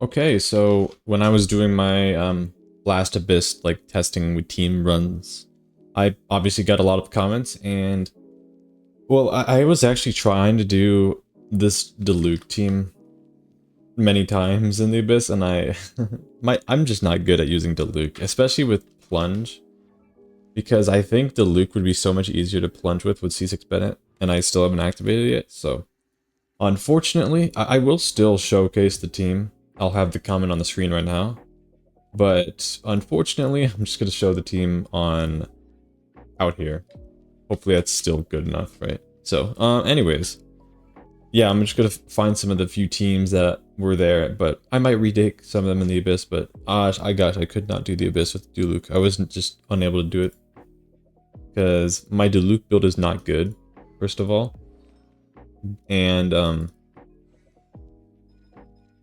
Okay, so when I was doing my last Abyss like testing with team runs, I obviously got a lot of comments and well, I was actually trying to do this Diluc team many times in the Abyss and I'm just not good at using Diluc, especially with Plunge, because I think Diluc would be so much easier to plunge with C6 Bennett and I still haven't activated it, so unfortunately, I will still showcase the team. I'll have the comment on the screen right now. But unfortunately, I'm just going to show the team on out here. Hopefully that's still good enough, right? So, anyways. Yeah, I'm just going to find some of the few teams that were there, but I might retake some of them in the Abyss, but I could not do the Abyss with Diluc. I wasn't just unable to do it. Because my Diluc build is not good, first of all. And,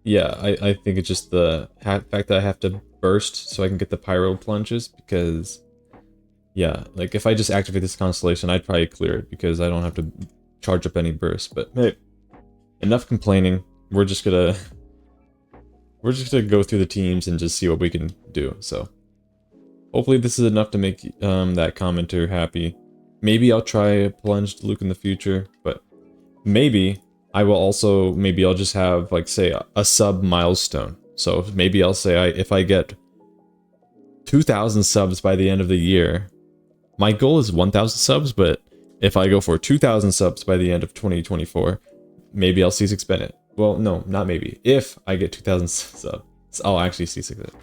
yeah, I think it's just the fact that I have to burst so I can get the pyro plunges, because yeah, like if I just activate this constellation, I'd probably clear it because I don't have to charge up any burst. But hey, enough complaining. We're just gonna go through the teams and just see what we can do. So hopefully this is enough to make that commenter happy. Maybe I'll try plunge Luke in the future, but maybe maybe I'll just have like say a sub milestone. So maybe I'll say if I get 2,000 subs by the end of the year. My goal is 1,000 subs, but if I go for 2,000 subs by the end of 2024, maybe I'll C6 Bennett. Well, no, not maybe. If I get 2,000 subs, I'll actually C6 it.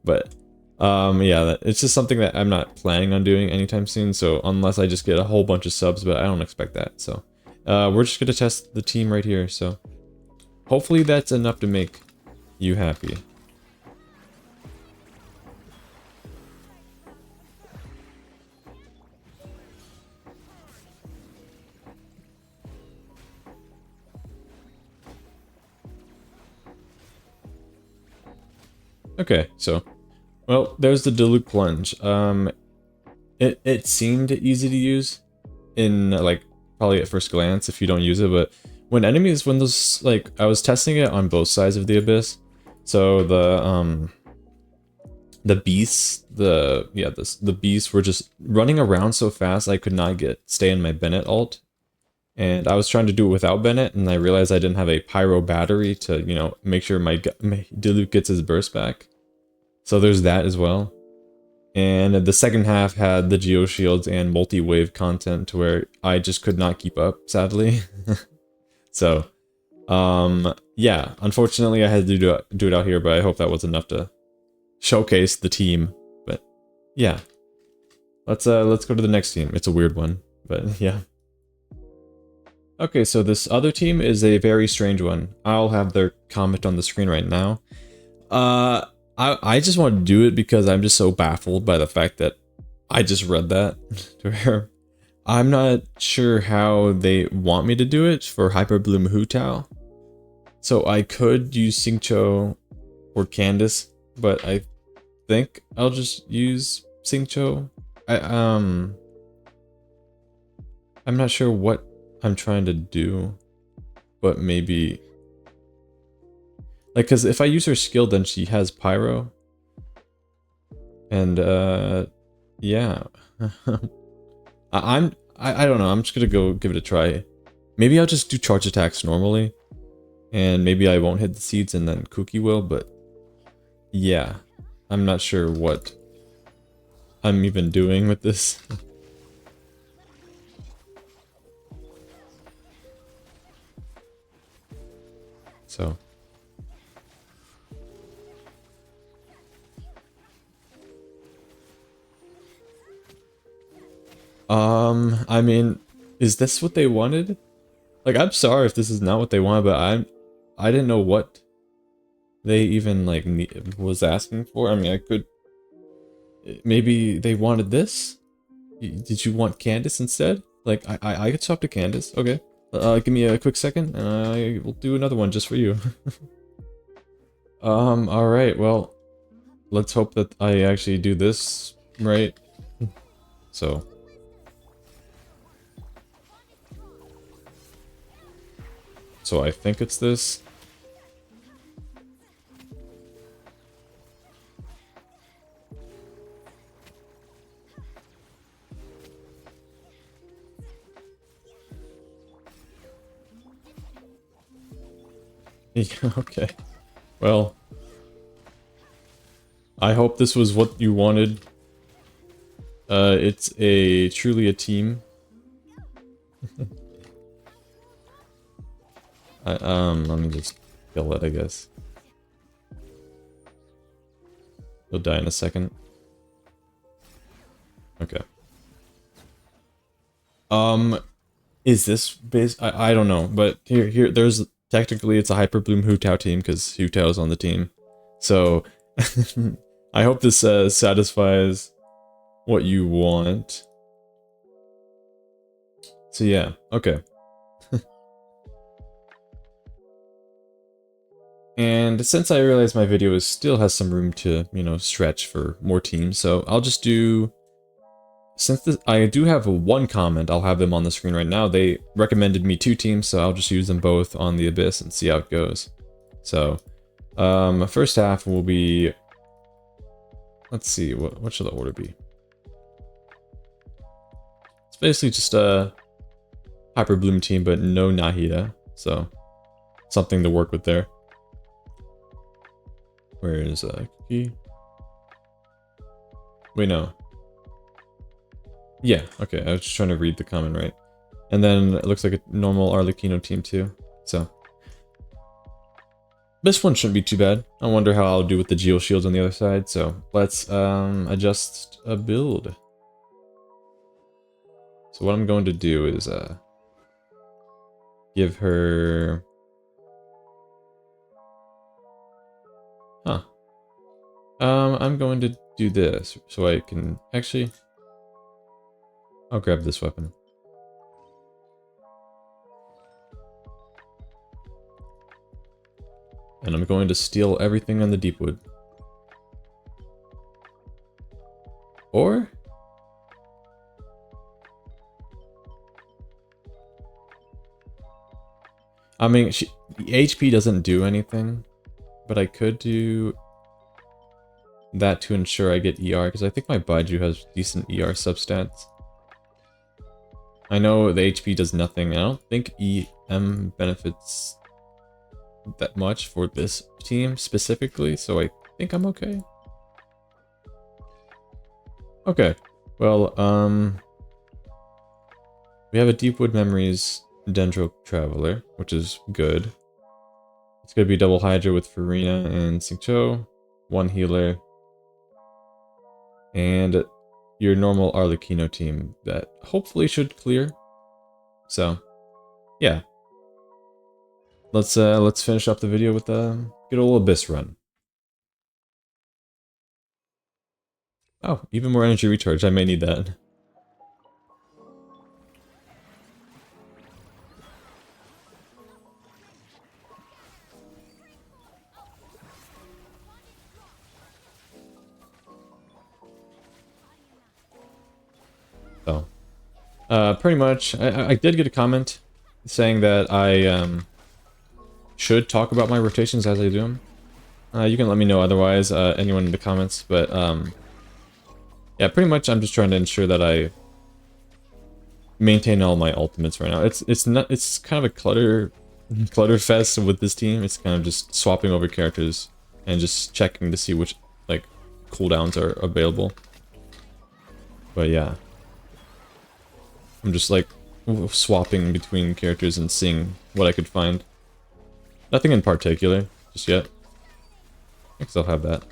But, yeah, it's just something that I'm not planning on doing anytime soon, so unless I just get a whole bunch of subs, but I don't expect that, so. We're just gonna test the team right here, so. Hopefully that's enough to make you happy. Okay, so, well, there's the Diluc Plunge. It seemed easy to use in, like, probably at first glance if you don't use it, but when those, like, I was testing it on both sides of the Abyss, so the beasts, the beasts were just running around so fast I could not stay in my Bennett ult, and I was trying to do it without Bennett, and I realized I didn't have a pyro battery to, you know, make sure my Diluc gets his burst back. So there's that as well. And the second half had the geoshields and multi-wave content to where I just could not keep up, sadly. So, yeah, unfortunately I had to do it out here, but I hope that was enough to showcase the team. But yeah, let's go to the next team. It's a weird one, but yeah. Okay, so this other team is a very strange one. I'll have their comment on the screen right now. I just want to do it because I'm just so baffled by the fact that I just read that to her. I'm not sure how they want me to do it for Hyperbloom Hu Tao. So I could use Xingqiu or Candace, but I think I'll just use Xingqiu. I'm not sure what I'm trying to do, but maybe like, because if I use her skill, then she has pyro. And, yeah. I don't know, I'm just gonna go give it a try. Maybe I'll just do charge attacks normally. And maybe I won't hit the seeds and then Kuki will, but yeah. I'm not sure what I'm even doing with this. So. I mean, is this what they wanted? Like, I'm sorry if this is not what they wanted, but I didn't know what they even, like, was asking for. I mean, I could... Maybe they wanted this? Did you want Candace instead? Like, I could swap to Candace. Okay. Give me a quick second, and I will do another one just for you. Alright, well, let's hope that I actually do this right. So... So I think it's this. Yeah, okay. Well, I hope this was what you wanted. It's truly a team. Let me just kill it, I guess. He'll die in a second. Okay. Is this based? I don't know, but there's technically it's a Hyperbloom Hu Tao team because Hu Tao's on the team. So I hope this satisfies what you want. So yeah, okay. And since I realize my video still has some room to, you know, stretch for more teams, so I'll just do... Since I do have one comment, I'll have them on the screen right now. They recommended me 2 teams, so I'll just use them both on the Abyss and see how it goes. So, first half will be... Let's see, what should the order be? It's basically just a Hyperbloom team, but no Nahida, so something to work with there. Where is Kiki? Wait, no. Yeah, okay, I was just trying to read the comment right. And then it looks like a normal Arlecchino team too, so. This one shouldn't be too bad. I wonder how I'll do with the Geo Shields on the other side, so let's adjust a build. So what I'm going to do is give her... Huh. I'm going to do this, so I can actually... I'll grab this weapon. And I'm going to steal everything on the Deepwood. Or... I mean, the HP doesn't do anything, but I could do that to ensure I get ER, because I think my Baiju has decent ER substats. I know the HP does nothing. I don't think EM benefits that much for this team specifically, so I think I'm okay. Okay, well, we have a Deepwood Memories Dendro Traveler, which is good. It's gonna be double Hydra with Farina and Xingqiu, 1 healer, and your normal Arlecchino team that hopefully should clear. So, yeah. Let's finish up the video with a good old Abyss run. Oh, even more energy recharge. I may need that. So, pretty much, I did get a comment saying that I should talk about my rotations as I do them. You can let me know otherwise, anyone in the comments, but yeah, pretty much I'm just trying to ensure that I maintain all my ultimates right now. It's kind of a clutter fest with this team. It's kind of just swapping over characters and just checking to see which like cooldowns are available. But yeah, I'm just like swapping between characters and seeing what I could find. Nothing in particular just yet. I guess I'll have that.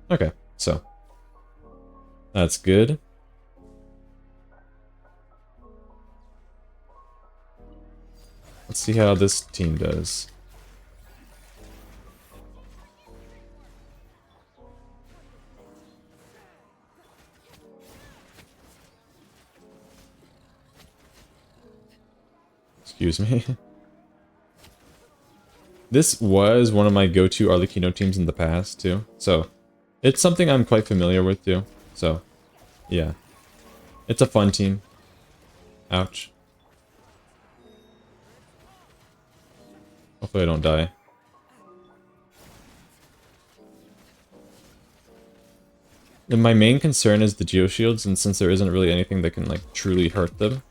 Okay, so that's good. Let's see how this team does. Excuse me. This was one of my go-to Arlecchino teams in the past, too. So, it's something I'm quite familiar with, too. So, yeah. It's a fun team. Ouch. Hopefully I don't die. And my main concern is the Geoshields, and since there isn't really anything that can, like, truly hurt them,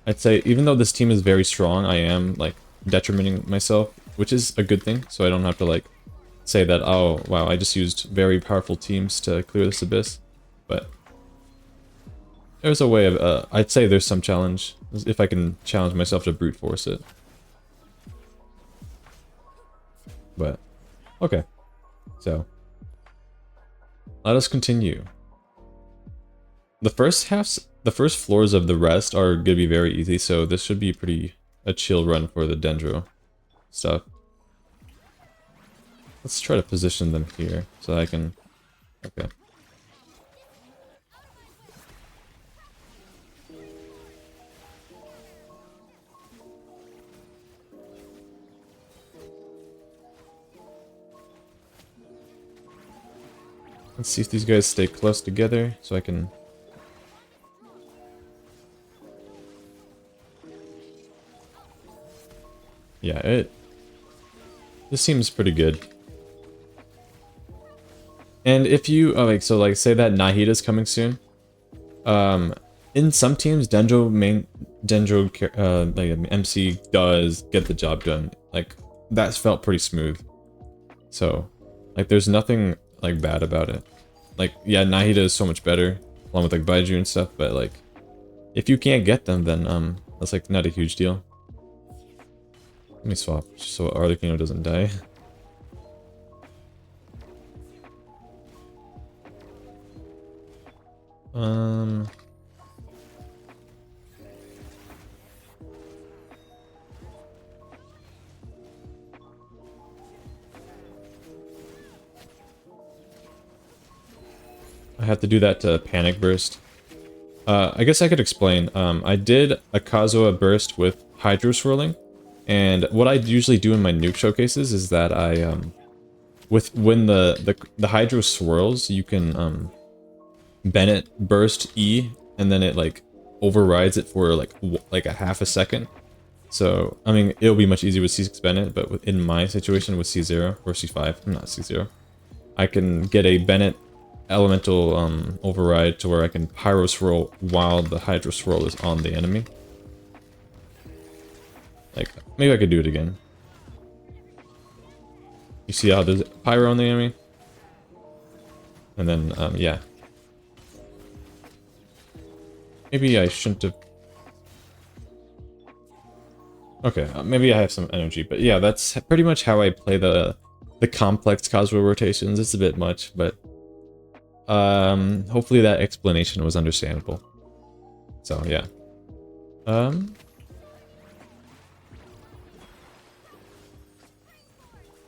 I'd say even though this team is very strong, I am, like, detrimenting myself, which is a good thing, so I don't have to, like, say that, oh, wow, I just used very powerful teams to clear this abyss. But there's a way of, I'd say there's some challenge, if I can challenge myself to brute force it. But, okay. So, let us continue. The first floors of the rest are gonna be very easy, so this should be a chill run for the Dendro stuff. Let's try to position them here so I can... Okay. Let's see if these guys stay close together so I can... Yeah, this seems pretty good. And if you, like, say that Nahida's coming soon. In some teams, Dendro like, MC does get the job done. Like, that's felt pretty smooth. So, like, there's nothing, like, bad about it. Like, yeah, Nahida is so much better, along with, like, Baiju and stuff, but, like, if you can't get them, then, that's, like, not a huge deal. Let me swap, just so Arlecchino doesn't die. I have to do that to Panic Burst. I guess I could explain. I did a Kazuha Burst with Hydro Swirling, and what I usually do in my nuke showcases is that I, when the Hydro swirls, you can, Bennett Burst E, and then it, like, overrides it for, like a half a second. So, I mean, it'll be much easier with C6 Bennett, but in my situation with C0, or C5, not C0, I can get a Bennett elemental override to where I can Pyro Swirl while the Hydro Swirl is on the enemy. Like, maybe I could do it again. You see how there's Pyro on the enemy? And then, yeah. Maybe I shouldn't have... Okay, maybe I have some energy, but yeah, that's pretty much how I play the complex Kazuha rotations. It's a bit much, but hopefully that explanation was understandable. So yeah.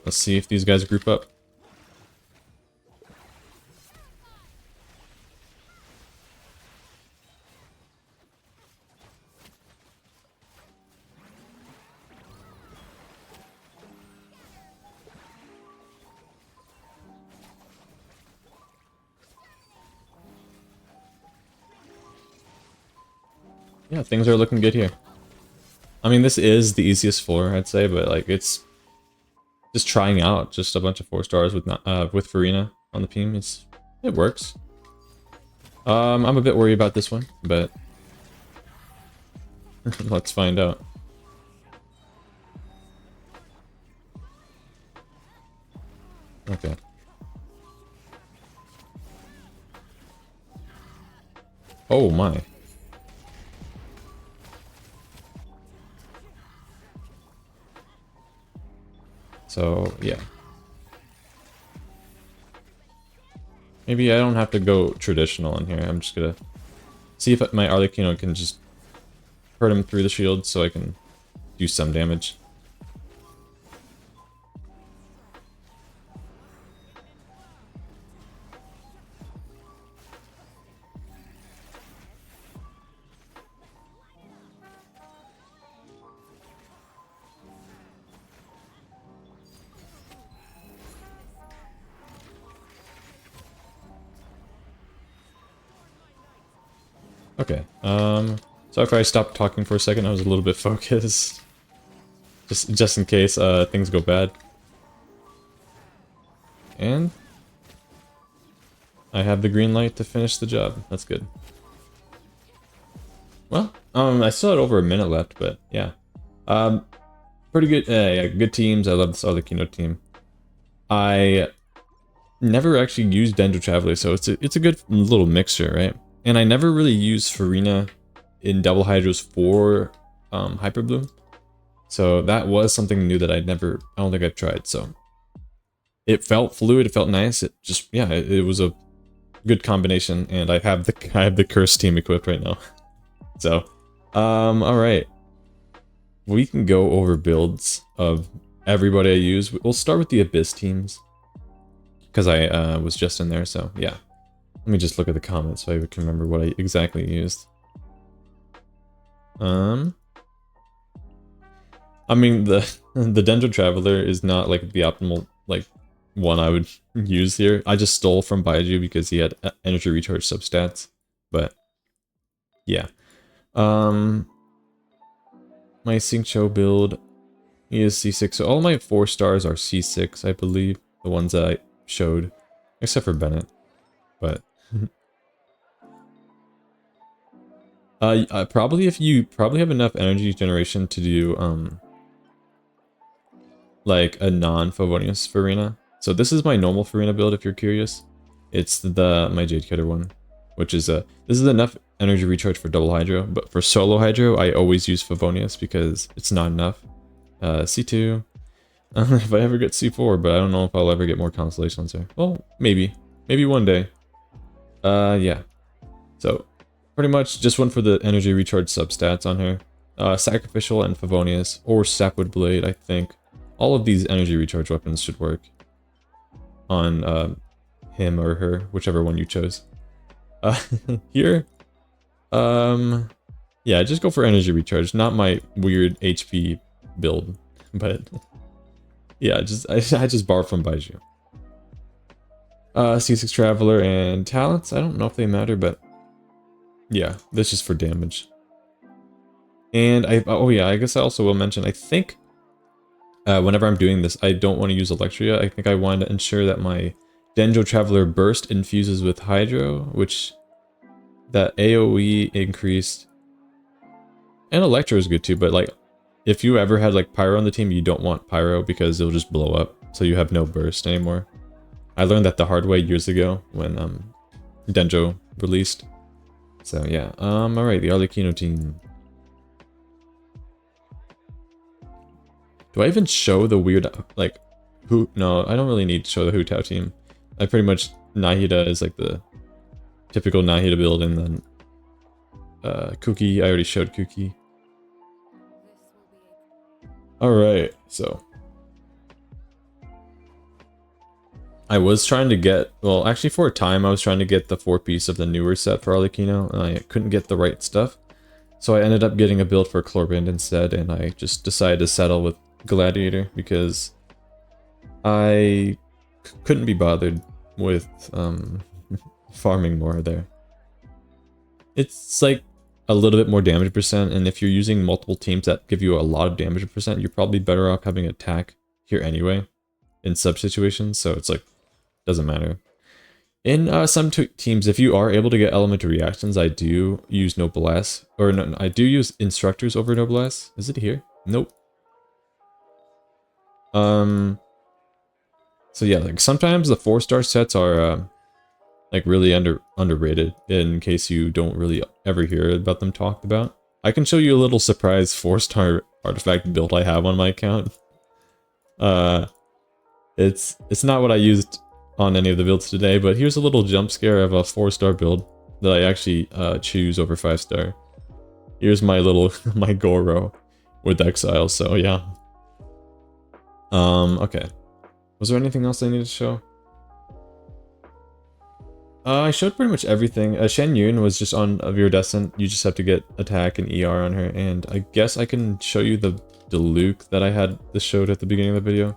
Let's see if these guys group up. Yeah, things are looking good here. I mean, this is the easiest floor, I'd say, but like it's just trying out just a bunch of 4 stars with Farina on the team. It works. I'm a bit worried about this one, but let's find out. Okay. Oh my. So, yeah. Maybe I don't have to go traditional in here. I'm just gonna see if my Arlecchino can just hurt him through the shield so I can do some damage. Okay, sorry if I stopped talking for a second, I was a little bit focused. Just in case, things go bad. And... I have the green light to finish the job. That's good. Well, I still had over a minute left, but yeah. Pretty good, yeah, good teams. I love this other Kino team. I never actually used Dendro Traveler, so it's a good little mixture, right? And I never really used Farina in double hydros for Hyperbloom. So that was something new that I don't think I've tried, so. It felt fluid, it felt nice, it just, yeah, it was a good combination, and I have the Curse team equipped right now. So, alright. We can go over builds of everybody I use. We'll start with the Abyss teams, because I was just in there, so yeah. Let me just look at the comments so I can remember what I exactly used. I mean, the Dendro Traveler is not like the optimal like one I would use here. I just stole from Baiju because he had energy recharge substats, but yeah. My Xingqiu build, he is C6, so all my 4 stars are C6, I believe, the ones that I showed, except for Bennett, but probably if you have enough energy generation to do like a non-Favonius Farina. So this is my normal Farina build if you're curious. It's my Jade Cutter one, which is this is enough energy recharge for double hydro, but for solo hydro I always use Favonius because it's not enough. C2. If I ever get C4, but I don't know if I'll ever get more constellations there. Well, maybe one day. Yeah. So pretty much just went for the energy recharge substats on her. Sacrificial and Favonius, or Sapwood Blade, I think. All of these energy recharge weapons should work on him or her, whichever one you chose. Here, yeah, just go for energy recharge. Not my weird HP build, but yeah, I just borrowed from Baiju. C6 Traveler and Talents. I don't know if they matter, but yeah, that's just for damage. And oh yeah, I guess I also will mention, I think whenever I'm doing this, I don't want to use Electria. I think I want to ensure that my Dendro Traveler Burst infuses with Hydro, which that AoE increased. And Electro is good too, but like, if you ever had like Pyro on the team, you don't want Pyro because it'll just blow up, so you have no burst anymore. I learned that the hard way years ago when Dendro released. So yeah, alright, the Arlecchino team. Do I even show the weird, like, who? No, I don't really need to show the Hu Tao team. I pretty much, Nahida is like the typical Nahida build, and then Kuki, I already showed Kuki. Alright, so. I was trying to get, well, actually for a time I was trying to get the 4-piece of the newer set for Arlecchino, and I couldn't get the right stuff. So I ended up getting a build for Clorband instead, and I just decided to settle with Gladiator because I couldn't be bothered with farming more there. It's like a little bit more damage percent, and if you're using multiple teams that give you a lot of damage percent, you're probably better off having attack here anyway in sub situations, so it's like, doesn't matter. In some teams, if you are able to get elemental reactions, I do use Noblesse, or no, I do use Instructors over Noblesse. Is it here? Nope. So yeah, like sometimes the 4-star sets are like really underrated in case you don't really ever hear about them talked about. I can show you a little surprise 4-star artifact build I have on my account. It's not what I used on any of the builds today, but here's a little jump scare of a 4-star build that I actually choose over 5-star. Here's my little my Goro with Exile, so yeah. Okay. Was there anything else I needed to show? I showed pretty much everything. Shen Yun was just on a Viridescent. You just have to get attack and ER on her, and I guess I can show you the Diluc that I had showed at the beginning of the video.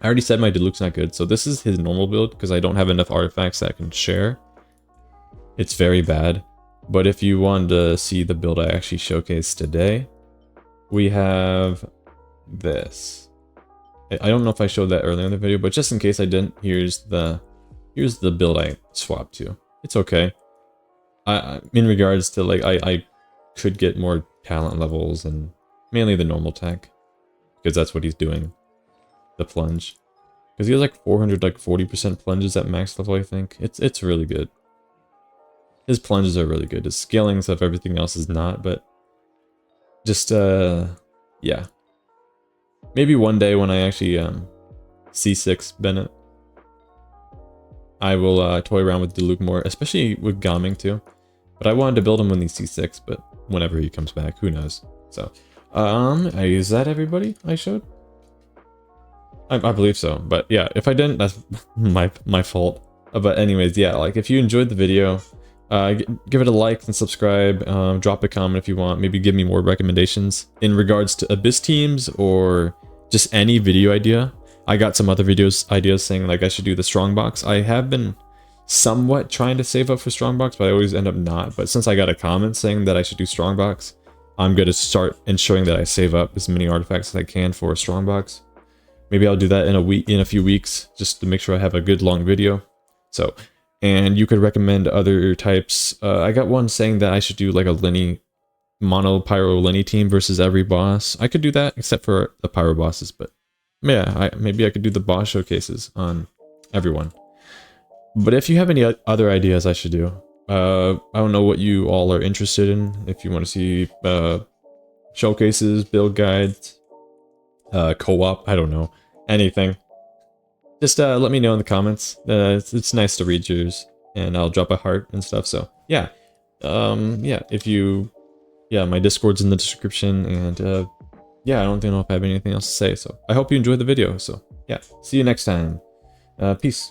I already said my Diluc's not good, so this is his normal build because I don't have enough artifacts that I can share. It's very bad, but if you wanted to see the build I actually showcased today, we have this. I don't know if I showed that earlier in the video, but just in case I didn't, here's the build I swap to. It's okay. In regards to like I could get more talent levels and mainly the normal tech, because that's what he's doing, the plunge. Because he has like 400 like 40% plunges at max level, I think. It's really good. His plunges are really good. His scaling stuff, everything else is not, but just yeah. Maybe one day when I actually C6 Bennett, I will toy around with Diluc more, especially with Gaming too. But I wanted to build him when he's C6, but whenever he comes back, who knows? So, is that everybody I showed? I believe so, but yeah, if I didn't, that's my fault. But anyways, yeah, like if you enjoyed the video, give it a like and subscribe, drop a comment if you want, maybe give me more recommendations in regards to Abyss teams or just any video idea. I got some other ideas saying like I should do the Strongbox. I have been somewhat trying to save up for Strongbox, but I always end up not. But since I got a comment saying that I should do Strongbox, I'm going to start ensuring that I save up as many artifacts as I can for a Strongbox. Maybe I'll do that in a few weeks, just to make sure I have a good long video. So, and you could recommend other types. I got one saying that I should do like a Lenny, mono pyro Lenny team versus every boss. I could do that, except for the pyro bosses, but yeah, maybe I could do the boss showcases on everyone. But if you have any other ideas I should do, I don't know what you all are interested in. If you want to see showcases, build guides, co-op, I don't know, anything. Just let me know in the comments. It's nice to read yours, and I'll drop a heart and stuff. So yeah, yeah. My Discord's in the description, and yeah, I don't know if I have anything else to say. So I hope you enjoyed the video. So yeah, see you next time. Peace.